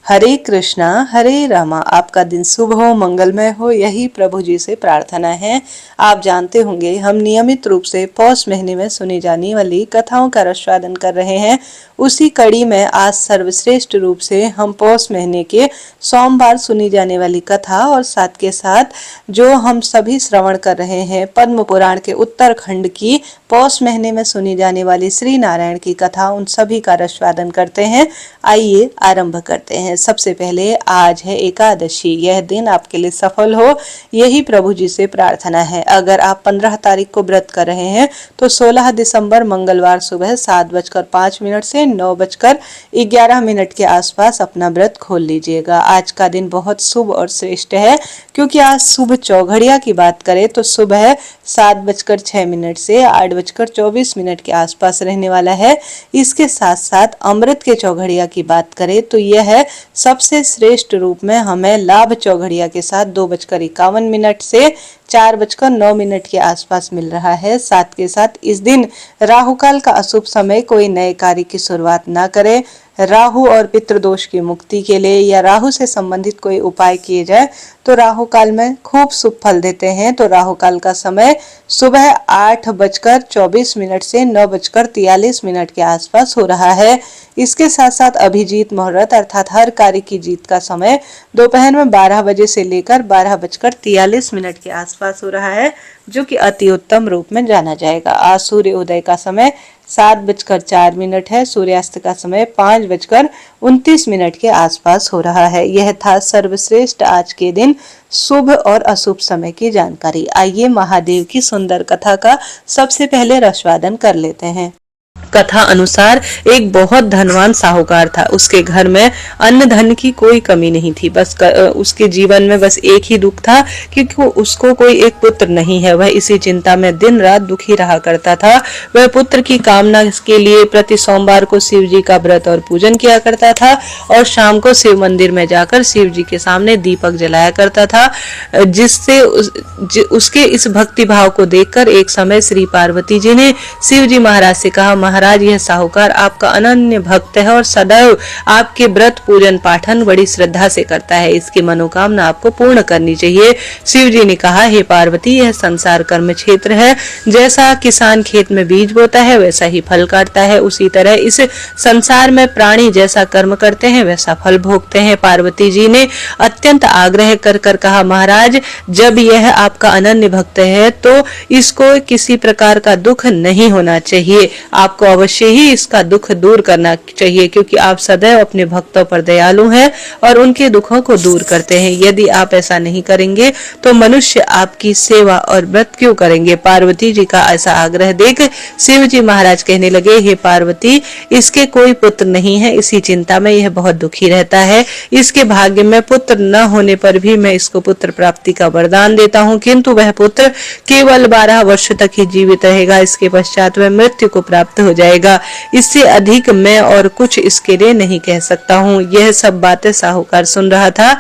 हरे कृष्णा हरे रामा। आपका दिन शुभ हो, मंगलमय हो, यही प्रभु जी से प्रार्थना है। आप जानते होंगे हम नियमित रूप से पौष महीने में सुनी जाने वाली कथाओं का रसवादन कर रहे हैं। उसी कड़ी में आज सर्वश्रेष्ठ रूप से हम पौष महीने के सोमवार सुनी जाने वाली कथा और साथ के साथ जो हम सभी श्रवण कर रहे हैं पद्म पुराण के उत्तरखंड की पौष महीने में सुनी जाने वाली श्री नारायण की कथा, उन सभी का रसवादन करते हैं। आइए आरंभ करते हैं। सबसे पहले आज है एकादशी। यह दिन आपके लिए सफल हो, यही प्रभु जी से प्रार्थना है। अगर आप 15 तारीख को व्रत कर रहे हैं तो 16 दिसंबर मंगलवार सुबह 7:05 से 9:11 के आसपास अपना व्रत खोल लीजिएगा। आज का दिन बहुत शुभ और श्रेष्ठ है, क्योंकि आज शुभ चौघड़िया की बात करें तो सुबह 7:06 से 8:24 के आसपास रहने वाला है। इसके साथ साथ अमृत के चौघड़िया की बात करें तो यह है सबसे श्रेष्ठ रूप में हमें लाभ चौघड़िया के साथ 2:51 से 4:09 के आसपास मिल रहा है। साथ के साथ इस दिन राहुकाल का अशुभ समय, कोई नए कार्य की शुरुआत ना करें। राहु और पितृदोष की मुक्ति के लिए या राहु से संबंधित कोई उपाय किए जाए तो राहु काल में खूब शुभ फल देते हैं। तो राहु काल का समय सुबह 8:24 से 9:43 के आसपास हो रहा है। इसके साथ साथ अभिजीत मुहूर्त अर्थात हर कार्य की जीत का समय दोपहर में 12 बजे से लेकर 12:43 के आसपास हो रहा है, जो कि अति उत्तम रूप में जाना जाएगा। आज सूर्य उदय का समय 7:04 है। सूर्यास्त का समय 5:29 के आसपास हो रहा है। यह था सर्वश्रेष्ठ आज के दिन शुभ और अशुभ समय की जानकारी। आइए महादेव की सुंदर कथा का सबसे पहले रसवादन कर लेते हैं। कथा अनुसार एक बहुत धनवान साहूकार था। उसके घर में अन्न धन की कोई कमी नहीं थी। बस उसके जीवन में बस एक ही दुख था, क्योंकि उसको कोई एक पुत्र नहीं है। वह इसी चिंता में दिन रात दुखी रहा करता था। वह पुत्र की कामना के लिए प्रति सोमवार को शिव जी का व्रत और पूजन किया करता था और शाम को शिव मंदिर में जाकर शिव जी के सामने दीपक जलाया करता था। जिससे उसके इस भक्ति भाव को देखकर एक समय श्री पार्वती जी ने शिव जी महाराज से कहा, महाराज यह साहूकार आपका अनन्य भक्त है और सदैव आपके व्रत पूजन पाठन बड़ी श्रद्धा से करता है। इसकी मनोकामना आपको पूर्ण करनी चाहिए। शिव जी ने कहा, हे पार्वती, यह संसार कर्म क्षेत्र है। जैसा किसान खेत में बीज बोता है वैसा ही फल काटता है, उसी तरह इस संसार में प्राणी जैसा कर्म करते हैं वैसा फल भोगते हैं। पार्वती जी ने अत्यंत आग्रह कर कहा, महाराज जब यह आपका अनन्य भक्त है तो इसको किसी प्रकार का दुख नहीं होना चाहिए। आपको अवश्य ही इसका दुख दूर करना चाहिए, क्योंकि आप सदैव अपने भक्तों पर दयालु हैं और उनके दुखों को दूर करते हैं। यदि आप ऐसा नहीं करेंगे तो मनुष्य आपकी सेवा और व्रत क्यों करेंगे। पार्वती जी का ऐसा आग्रह देख शिव जी महाराज कहने लगे, हे पार्वती, इसके कोई पुत्र नहीं है, इसी चिंता में यह बहुत दुखी रहता है। इसके भाग्य में पुत्र न होने पर भी मैं इसको पुत्र प्राप्ति का वरदान देता हूँ, किंतु वह पुत्र केवल 12 वर्ष तक ही जीवित रहेगा। इसके पश्चात वह मृत्यु को प्राप्त हो जाएगा। इससे अधिक मैं और कुछ इसके लिए नहीं कह सकता हूँ। यह सब बातें साहूकार सुन रहा था।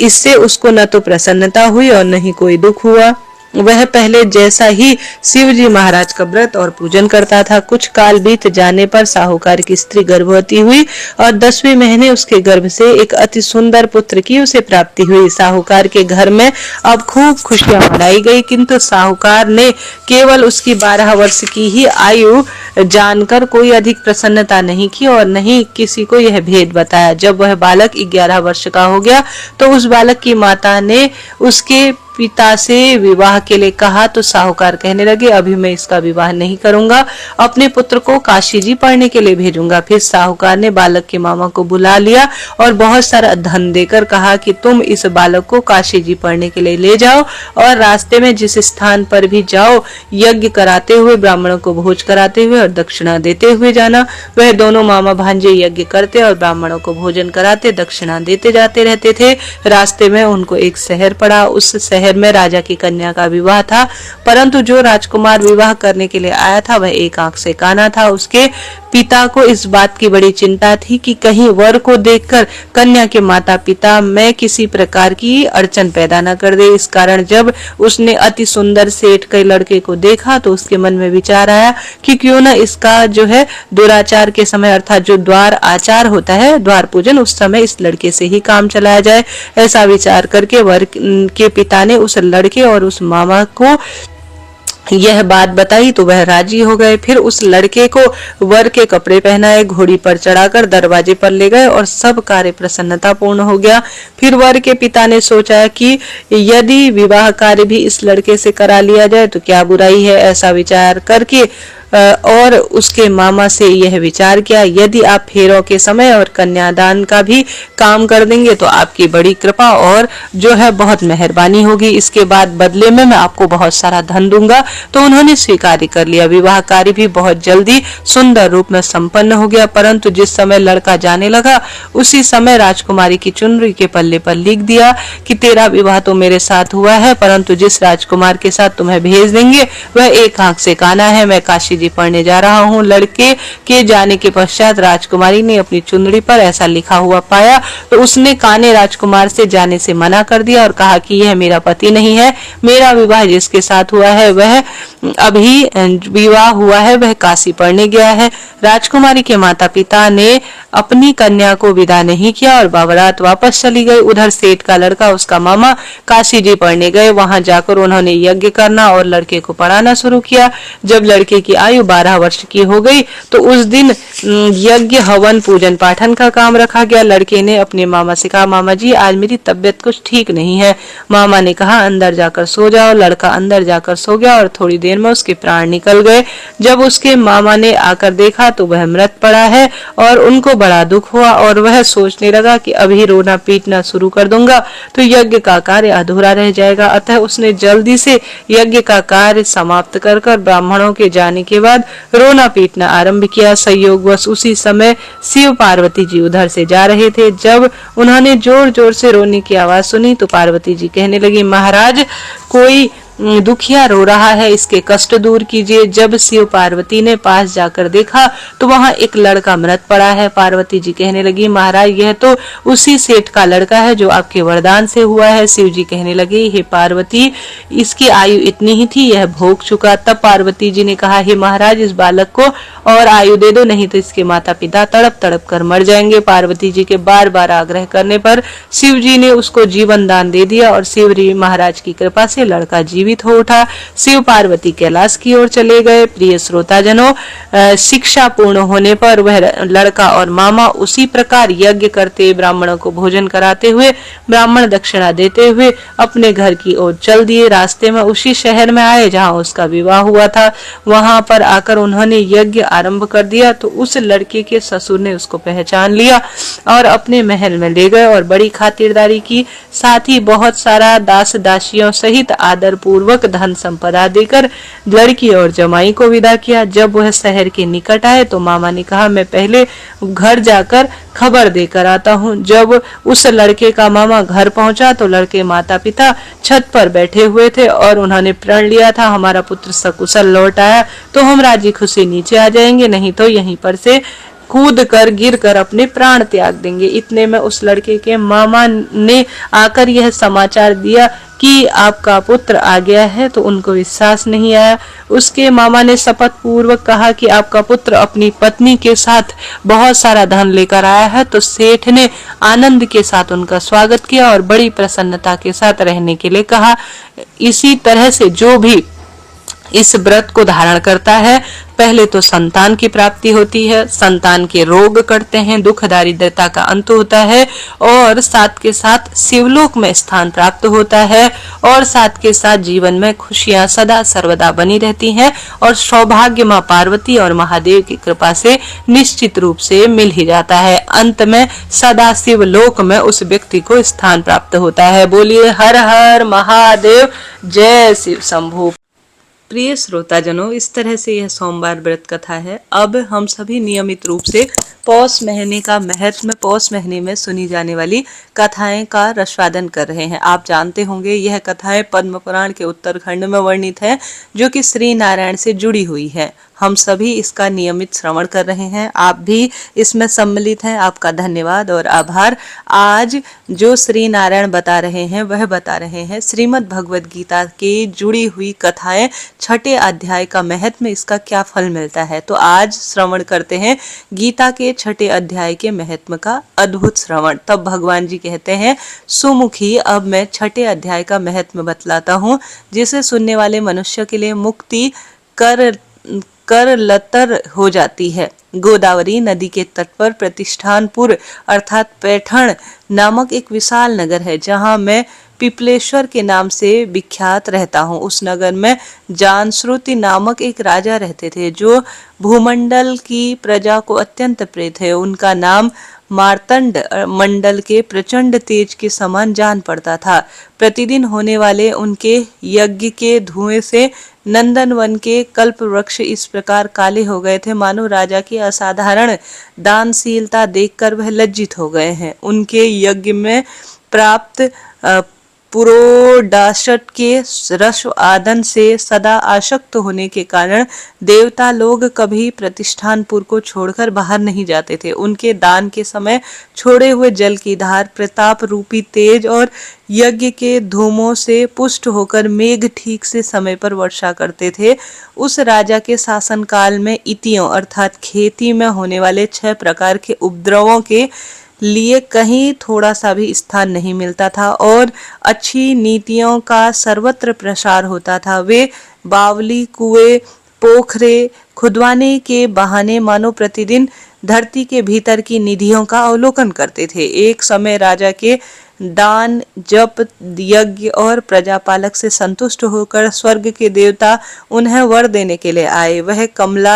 इससे उसको न तो प्रसन्नता हुई और न ही कोई दुख हुआ। वह पहले जैसा ही शिव जी महाराज का व्रत और पूजन करता था। कुछ काल बीत जाने पर साहूकार की स्त्री गर्भवती हुई और 10वें महीने उसके गर्भ से एक अति सुंदर पुत्र की उसे प्राप्ति हुई। साहूकार के घर में अब खूब खुशियां मनाई गई, किंतु साहूकार ने केवल उसकी 12 वर्ष की ही आयु जानकर कोई अधिक प्रसन्नता नहीं की और नहीं किसी को यह भेद बताया। जब वह बालक 11 वर्ष का हो गया तो उस बालक की माता ने उसके पिता से विवाह के लिए कहा, तो साहूकार कहने लगे, अभी मैं इसका विवाह नहीं करूंगा, अपने पुत्र को काशी जी पढ़ने के लिए भेजूंगा। फिर साहूकार ने बालक के मामा को बुला लिया और बहुत सारा धन देकर कहा कि तुम इस बालक को काशी जी पढ़ने के लिए ले जाओ और रास्ते में जिस स्थान पर भी जाओ यज्ञ कराते हुए, ब्राह्मणों को भोज कराते हुए और दक्षिणा देते हुए जाना। वह दोनों मामा भांजे यज्ञ करते और ब्राह्मणों को भोजन कराते, दक्षिणा देते जाते रहते थे। रास्ते में उनको एक शहर पड़ा। उस शहर शहर में राजा की कन्या का विवाह था, परंतु जो राजकुमार विवाह करने के लिए आया था वह एक आंख से काना था। उसके पिता को इस बात की बड़ी चिंता थी कि कहीं वर को देखकर कन्या के माता पिता में किसी प्रकार की अड़चन पैदा न कर दे। इस कारण जब उसने अति सुंदर सेठ के लड़के को देखा तो उसके मन में विचार आया कि क्यों न इसका जो है दुराचार के समय अर्थात जो द्वार आचार होता है, द्वार पूजन, उस समय इस लड़के से ही काम चलाया जाए। ऐसा विचार करके वर के पिता ने उस लड़के और उस मामा को यह बात बताई तो वह राजी हो गए। फिर उस लड़के को वर के कपड़े पहनाए, घोड़ी पर चढ़ाकर दरवाजे पर ले गए और सब कार्य प्रसन्नता पूर्ण हो गया। फिर वर के पिता ने सोचा कि यदि विवाह कार्य भी इस लड़के से करा लिया जाए तो क्या बुराई है। ऐसा विचार करके और उसके मामा से यह विचार किया, यदि आप फेरों के समय और कन्यादान का भी काम कर देंगे तो आपकी बड़ी कृपा और जो है बहुत मेहरबानी होगी। इसके बाद बदले में मैं आपको बहुत सारा धन दूंगा। तो उन्होंने स्वीकार कर लिया। विवाह कार्य भी बहुत जल्दी सुंदर रूप में संपन्न हो गया, परंतु जिस समय लड़का जाने लगा उसी समय राजकुमारी की चुनरी के पल्ले पर लिख दिया कि तेरा विवाह तो मेरे साथ हुआ है, परंतु जिस राजकुमार के साथ तुम्हें भेज देंगे वह एक आंख से काना है। मैं काशी जी पढ़ने जा रहा हूँ। लड़के के जाने के पश्चात राजकुमारी ने अपनी चुनरी पर ऐसा लिखा हुआ पाया तो उसने काने राजकुमार से जाने से मना कर दिया और कहा कि यह मेरा पति नहीं है। मेरा विवाह जिसके साथ हुआ है वह अभी विवाह हुआ है, वह काशी पढ़ने गया है। राजकुमारी के माता पिता ने अपनी कन्या को विदा नहीं किया और बारात वापस चली गई। उधर सेठ का लड़का, उसका मामा काशी जी पढ़ने गए। वहां जाकर उन्होंने यज्ञ करना और लड़के को पढ़ाना शुरू किया। जब लड़के की आयु 12 वर्ष की हो गई तो उस दिन यज्ञ, हवन, पूजन पाठन का काम रखा गया। लड़के ने अपने मामा से कहा, मामा जी आज मेरी तबीयत कुछ ठीक नहीं है। मामा ने कहा अंदर जाकर सो जाओ। लड़का अंदर जाकर सो गया और थोड़ी देर में उसके प्राण निकल गए। जब उसके मामा ने आकर देखा तो वह मृत पड़ा है और उनको बड़ा दुख हुआ और वह सोचने लगा कि अभी रोना पीटना शुरू कर दूंगा तो यज्ञ का कार्य अधूरा रह जाएगा। अतः उसने जल्दी से यज्ञ का कार्य समाप्त कर ब्राह्मणों के जाने के बाद रोना पीटना आरंभ किया। संयोगवश उसी समय शिव पार्वती जी उधर से जा रहे थे। जब उन्होंने जोर जोर से रोने की आवाज सुनी तो पार्वती जी कहने लगी, महाराज कोई दुखिया रो रहा है, इसके कष्ट दूर कीजिए। जब शिव पार्वती ने पास जाकर देखा तो वहां एक लड़का मृत पड़ा है। पार्वती जी कहने लगी, महाराज यह तो उसी सेठ का लड़का है जो आपके वरदान से हुआ है। शिव जी कहने लगे, हे पार्वती इसकी आयु इतनी ही थी, यह भोग चुका। तब पार्वती जी ने कहा, हे महाराज इस बालक को और आयु दे दो, नहीं तो इसके माता पिता तड़प तड़प कर मर जाएंगे। पार्वती जी के बार बार आग्रह करने पर शिव जी ने उसको जीवन दान दे दिया और शिव जी महाराज की कृपा से लड़का जीवित हो उठा। शिव पार्वती कैलाश की ओर चले गए। प्रिय श्रोताजनों, शिक्षा पूर्ण होने पर वह लड़का और मामा उसी प्रकार यज्ञ करते, ब्राह्मणों को भोजन कराते हुए, ब्राह्मण दक्षिणा देते हुए अपने घर की ओर चल दिए। रास्ते में उसी शहर में आए जहां उसका विवाह हुआ था। वहां पर आकर उन्होंने यज्ञ आरंभ कर दिया तो उस लड़के के ससुर ने उसको पहचान लिया और अपने महल में ले गए और बड़ी खातिरदारी की, साथ ही बहुत सारा दास दासियों सहित आदर पूर्वक धन संपदा देकर लड़की और जमाई को विदा किया। जब वह शहर के निकट आए तो मामा ने कहा, मैं पहले घर जाकर खबर देकर आता हूँ। जब उस लड़के का मामा घर पहुंचा तो लड़के माता पिता छत पर बैठे हुए थे और उन्होंने प्रण लिया था, हमारा पुत्र सकुशल लौट आया तो हम राजी खुशी नीचे आ जाएंगे, नहीं तो यहीं पर से कूद कर गिर कर अपने प्राण त्याग देंगे। इतने में उस लड़के के मामा ने आकर यह समाचार दिया कि आपका पुत्र आ गया है तो उनको विश्वास नहीं आया। उसके मामा ने शपथ पूर्वक कहा कि आपका पुत्र अपनी पत्नी के साथ बहुत सारा धन लेकर आया है। तो सेठ ने आनंद के साथ उनका स्वागत किया और बड़ी प्रसन्नता के साथ रहने के लिए कहा। इसी तरह से जो भी इस व्रत को धारण करता है पहले तो संतान की प्राप्ति होती है, संतान के रोग कटते हैं, दुख दारिद्रता का अंत होता है और साथ के साथ शिवलोक में स्थान प्राप्त होता है और साथ के साथ जीवन में खुशियां सदा सर्वदा बनी रहती हैं और सौभाग्य मां पार्वती और महादेव की कृपा से निश्चित रूप से मिल ही जाता है। अंत में सदा शिवलोक में उस व्यक्ति को स्थान प्राप्त होता है। बोलिए हर हर महादेव, जय शिव शंभू। प्रिय श्रोताजनों, इस तरह से यह सोमवार व्रत कथा है। अब हम सभी नियमित रूप से पौष महीने का महत्व, पौष महीने में सुनी जाने वाली कथाएं का रसवादन कर रहे हैं। आप जानते होंगे यह कथाएं पद्म पुराण के उत्तरखंड में वर्णित है, जो कि श्री नारायण से जुड़ी हुई है। हम सभी इसका नियमित श्रवण कर रहे हैं, आप भी इसमें सम्मिलित हैं। आपका धन्यवाद और आभार। आज जो श्री नारायण बता रहे हैं वह बता रहे हैं श्रीमद् भगवद गीता के जुड़ी हुई कथाएं, छठे अध्याय का महत्व, इसका क्या फल मिलता है। तो आज श्रवण करते हैं गीता के छठे अध्याय के महत्व का अद्भुत श्रवण। तब भगवान जी कहते हैं, सुमुखी, अब मैं छठे अध्याय का महत्व बतलाता हूँ, जिसे सुनने वाले मनुष्य के लिए मुक्ति कर लतर हो जाती है। गोदावरी नदी के तट पर प्रतिष्ठानपुर अर्थात पैठण नामक एक विशाल नगर है, जहां मैं पिपलेश्वर के नाम से विख्यात रहता हूँ। उस नगर में जानश्रुति नामक एक राजा रहते थे, जो भूमंडल की प्रजा को अत्यंत प्रिय थे। उनका नाम मार्तंड मंडल के प्रचंड तेज के समान जान पड़ता था। प्रतिदिन होने वाले उनके यज्ञ के धुएं से नंदनवन के कल्प वृक्ष इस प्रकार काले हो गए थे, मानो राजा की असाधारण दानशीलता देखकर वह लज्जित हो गए हैं। उनके यज्ञ में प्राप्त पुरोडाशट के रस आदन से सदा आसक्त होने के कारण देवता लोग कभी प्रतिष्ठानपुर को छोड़कर बाहर नहीं जाते थे। उनके दान के समय छोड़े हुए जल की धार प्रताप रूपी तेज और यज्ञ के धूमों से पुष्ट होकर मेघ ठीक से समय पर वर्षा करते थे। उस राजा के शासन काल में इतियों अर्थात खेती में होने वाले 6 प्रकार के उपद्रवों के लिए कहीं थोड़ा सा भी स्थान नहीं मिलता था और अच्छी नीतियों का सर्वत्र प्रसार होता था। वे बावली, कुएं, पोखरे खुदवाने के बहाने मानो प्रतिदिन धरती के भीतर की निधियों का अवलोकन करते थे। एक समय राजा के दान, जप, यज्ञ और प्रजापालक से संतुष्ट होकर स्वर्ग के देवता उन्हें वर देने के लिए आए। वह कमल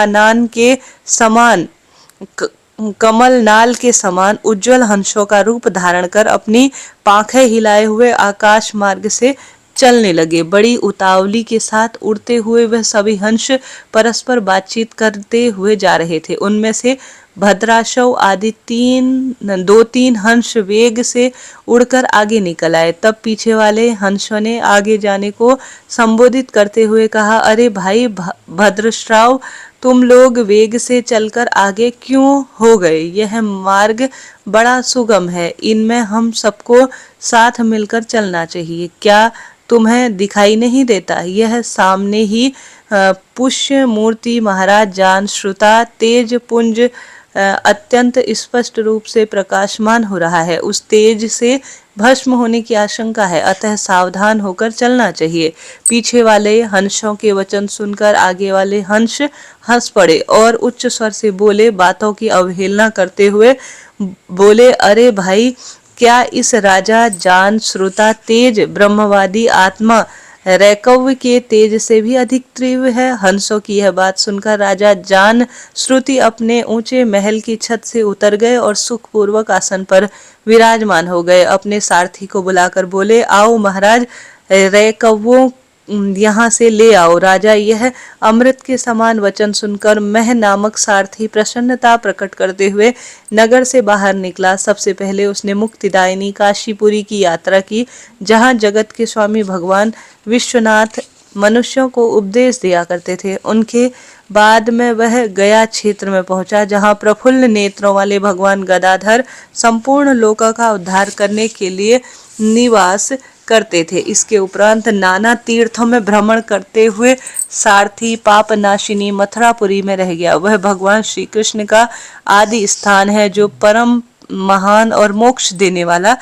नाल के समान उज्जवल हंसों का रूप धारण कर अपनी पाखें हिलाए हुए आकाश मार्ग से चलने लगे। बड़ी उतावली के साथ उड़ते हुए वह सभी हंस परस्पर बातचीत करते हुए जा रहे थे। उनमें से भद्राशव आदि 2-3 हंस वेग से उड़कर आगे निकल आए। तब पीछे वाले हंसों ने आगे जाने को संबोधित करते हुए कहा, अरे भाई भद्रश्राव, तुम लोग वेग से चलकर आगे क्यों हो गए? यह मार्ग बड़ा सुगम है, इनमें हम सबको साथ मिलकर चलना चाहिए। क्या तुम्हें दिखाई नहीं देता? यह सामने ही पुष्य मूर्ति महाराज जानश्रुता तेज पुंज अत्यंत स्पष्ट रूप से प्रकाशमान हो रहा है। उस तेज से भस्म होने की आशंका है, अतः सावधान होकर चलना चाहिए। पीछे वाले हंसों के वचन सुनकर आगे वाले हंस हंस पड़े और उच्च स्वर से बोले, बातों की अवहेलना करते हुए बोले, अरे भाई, क्या इस राजा जान श्रुता तेज ब्रह्मवादी आत्मा रैकव्य के तेज से भी अधिक तीव्र है? हंसों की यह बात सुनकर राजा जान श्रुति अपने ऊंचे महल की छत से उतर गए और सुखपूर्वक आसन पर विराजमान हो गए। अपने सारथी को बुलाकर बोले, आओ महाराज, रैकव्यों यहाँ से ले आओ। राजा यह अमृत के समान वचन सुनकर मह नामक सारथी प्रसन्नता प्रकट करते हुए नगर से बाहर निकला। सबसे पहले उसने मुक्तिदायिनी काशीपुरी की यात्रा की, जहाँ जगत के स्वामी भगवान विश्वनाथ मनुष्यों को उपदेश दिया करते थे। उनके बाद में वह गया क्षेत्र में पहुंचा, जहां प्रफुल्ल नेत्रों वाले भगवान गदाधर संपूर्ण लोकों का उद्धार करने के लिए निवास करते थे। इसके उपरांत नाना तीर्थों में भ्रमण करते हुए सारथी पापनाशिनी मथुरापुरी में रह गया। वह भगवान श्री कृष्ण का आदि स्थान है, जो परम महान और मोक्ष देने वाला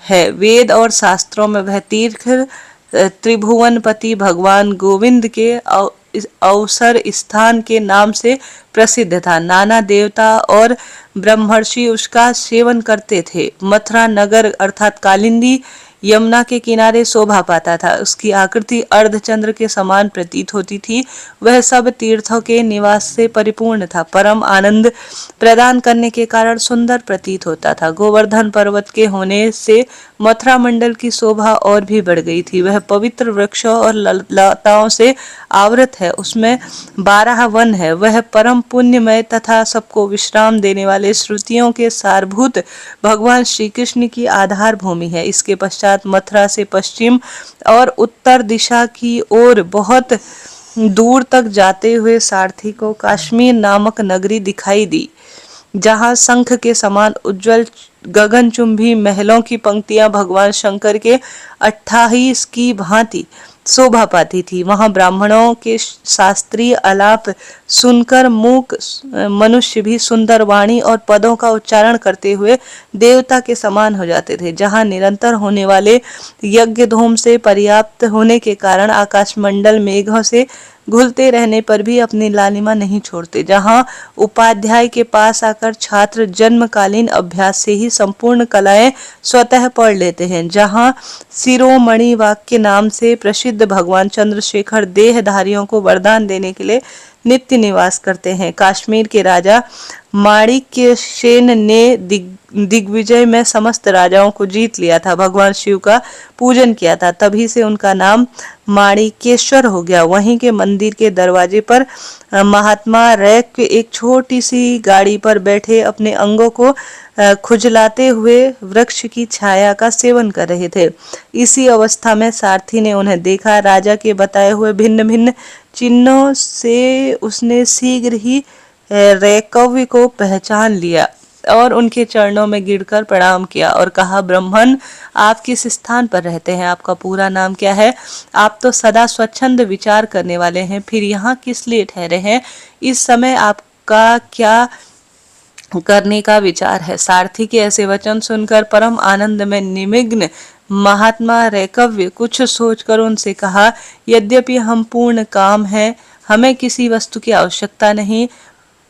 है। वेद और शास्त्रों में वह तीर्थ त्रिभुवनपति भगवान गोविंद के अवसर स्थान के नाम से प्रसिद्ध था। नाना देवता और ब्रह्मर्षि उसका सेवन करते थे। मथुरा नगर अर्थात कालिंदी यमुना के किनारे शोभा पाता था। उसकी आकृति अर्धचंद्र के समान प्रतीत होती थी। वह सब तीर्थों के निवास से परिपूर्ण था। परम आनंद प्रदान करने के कारण सुंदर प्रतीत होता था। गोवर्धन पर्वत के होने से मथुरा मंडल की शोभा और भी बढ़ गई थी। वह पवित्र वृक्षों और लताओं से आवृत है। उसमें 12 वन है। वह परम पुण्यमय तथा सबको विश्राम देने वाले श्रुतियों के सारभूत भगवान श्री कृष्ण की आधार भूमि है। इसके पश्चात मथुरा से पश्चिम और उत्तर दिशा की ओर बहुत दूर तक जाते हुए सारथी को काश्मीर नामक नगरी दिखाई दी, जहां शंख के समान उज्जवल गगनचुंबी महलों की पंक्तियां भगवान शंकर के 28 की भांति शोभा पाती थी। वहां ब्राह्मणों के शास्त्रीय आलाप सुनकर मूक मनुष्य भी सुंदर वाणी और पदों का उच्चारण करते हुए देवता के समान हो जाते थे। जहां निरंतर होने वाले यज्ञ धूम से पर्याप्त होने के कारण आकाशमंडल मेघों से घुलते रहने पर भी अपनी लालिमा नहीं छोड़ते। जहां उपाध्याय के पास आकर छात्र जन्मकालीन अभ्यास से ही संपूर्ण कलाएं स्वतः पढ़ लेते हैं। जहां शिरोमणि वाक्य नाम से प्रसिद्ध भगवान चंद्रशेखर देहधारियों को वरदान देने के लिए नित्य निवास करते हैं। कश्मीर के राजा माणिक्य सेन ने दिग्विजय में समस्त राजाओं को जीत लिया था, भगवान शिव का पूजन किया था, तभी से उनका नाम माणिकेश्वर हो गया। वहीं के मंदिर के दरवाजे पर महात्मा रैक एक छोटी सी गाड़ी पर बैठे अपने अंगों को खुजलाते हुए वृक्ष की छाया का सेवन कर रहे थे। इसी अवस्था में सारथी ने उन्हें देखा। राजा के बताए हुए भिन्न भिन्न चिन्हों से उसने शीघ्र ही रैकव्य को पहचान लिया और उनके चरणों में गिरकर प्रणाम किया और कहा, ब्राह्मण, आप किस स्थान पर रहते हैं? आपका पूरा नाम क्या है? आप तो सदा स्वच्छंद विचार करने वाले हैं, फिर यहाँ किस लिए ठहरे हैं? इस समय आपका क्या करने का विचार है? सारथी के ऐसे वचन सुनकर परम आनंद में निमग्न महात्मा रैकव्य कुछ सोचकर उनसे कहा, यद्यपि हम पूर्ण काम हैं, हमें किसी वस्तु की आवश्यकता नहीं,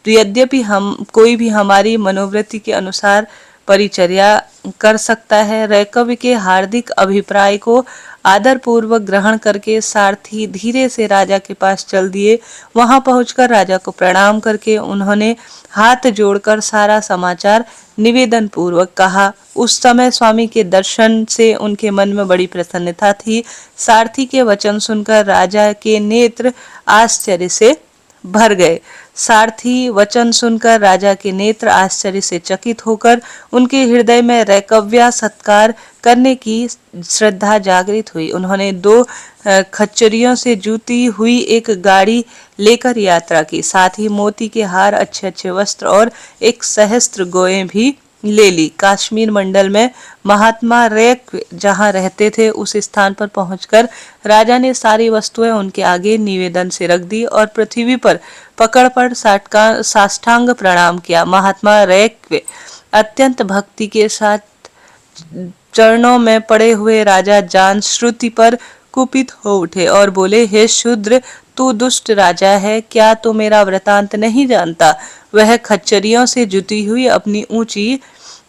यद्यपि हम कोई भी हमारी मनोवृत्ति के अनुसार परिचर्या कर सकता है। रैकव्य के हार्दिक अभिप्राय को आदर पूर्वक ग्रहण करके सारथी धीरे से राजा के पास चल दिए। वहां पहुंचकर राजा को प्रणाम करके उन्होंने हाथ जोड़कर सारा समाचार निवेदन पूर्वक कहा। उस समय स्वामी के दर्शन से उनके मन में बड़ी प्रसन्नता थी। सारथी के वचन सुनकर राजा के नेत्र आश्चर्य से भर गए। सारथी वचन सुनकर राजा के नेत्र आश्चर्य से चकित होकर उनके हृदय में रैकव्या सत्कार करने की श्रद्धा जागृत हुई। उन्होंने 2 खच्चरियों से जुती हुई एक गाड़ी लेकर यात्रा की, साथ ही मोती के हार, अच्छे अच्छे वस्त्र और 1 सहस्त्र गौएं भी ले ली। कश्मीर मंडल में महात्मा रैक जहां रहते थे उस स्थान पर पहुंचकर राजा ने सारी वस्तुएं उनके आगे निवेदन से रख दी और पृथ्वी पर पकड़ साष्टांग प्रणाम किया। महात्मा रैक अत्यंत भक्ति के साथ चरणों में पड़े हुए राजा जान श्रुति पर कुपित हो उठे और बोले, हे शूद्र, तू दुष्ट राजा है, क्या तू मेरा वृतांत नहीं जानता? वह खच्चरियों से जुटी हुई अपनी ऊंची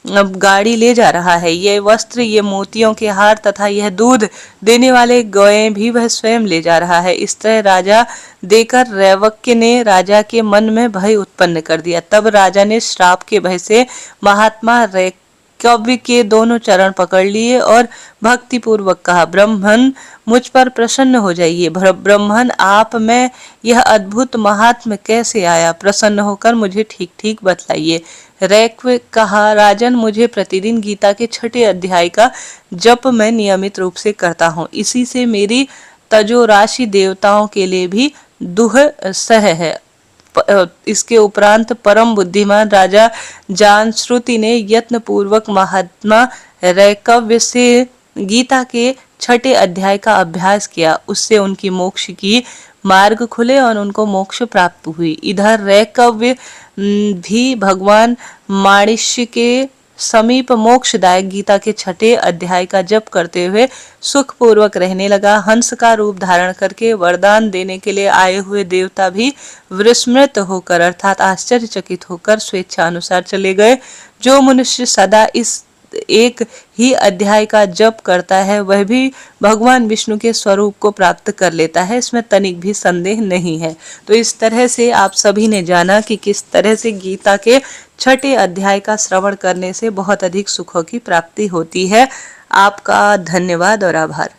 गाड़ी ले जा रहा है, ये वस्त्र, ये मोतियों के हार तथा यह दूध देने वाले गौएं भी वह स्वयं ले जा रहा है। इस तरह राजा देकर रैवक्य ने राजा के मन में भय उत्पन्न कर दिया। तब राजा ने श्राप के भय से महात्मा रैकव्य के दोनों चरण पकड़ लिए और भक्ति पूर्वक कहा, ब्राह्मण, मुझ पर प्रसन्न हो जाइए। ब्राह्मण, आप में यह अद्भुत महात्म कैसे आया? प्रसन्न होकर मुझे ठीक ठीक बतलाइए। रैकव्य कहा, राजन, मुझे प्रतिदिन गीता के 6 अध्याय का जप मैं नियमित रूप से करता हूँ। इसी से मेरी तजो राशि देवताओं के लिए भी दुस्सह है। इसके उपरांत परम बुद्धिमान राजा जानश्रुति ने यत्न पूर्वक महात्मा रैकव्य से गीता के 6 अध्याय का अभ्यास किया। उससे उनकी मोक्ष की मार्ग खुले और उनको मोक्ष प्राप्त हुई। इधर रैकव्य भी भगवान माणिक्य के समीप मोक्षदायक गीता के 6 अध्याय का जप करते हुए सुख पूर्वक रहने लगा। हंस का रूप धारण करके वरदान देने के लिए आए हुए देवता भी विस्मृत होकर अर्थात आश्चर्यचकित होकर स्वेच्छा अनुसार चले गए। जो मनुष्य सदा इस एक ही अध्याय का जप करता है वह भी भगवान विष्णु के स्वरूप को प्राप्त कर लेता है, इसमें तनिक भी संदेह नहीं है। तो इस तरह से आप सभी ने जाना कि किस तरह से गीता के 6 अध्याय का श्रवण करने से बहुत अधिक सुखों की प्राप्ति होती है। आपका धन्यवाद और आभार।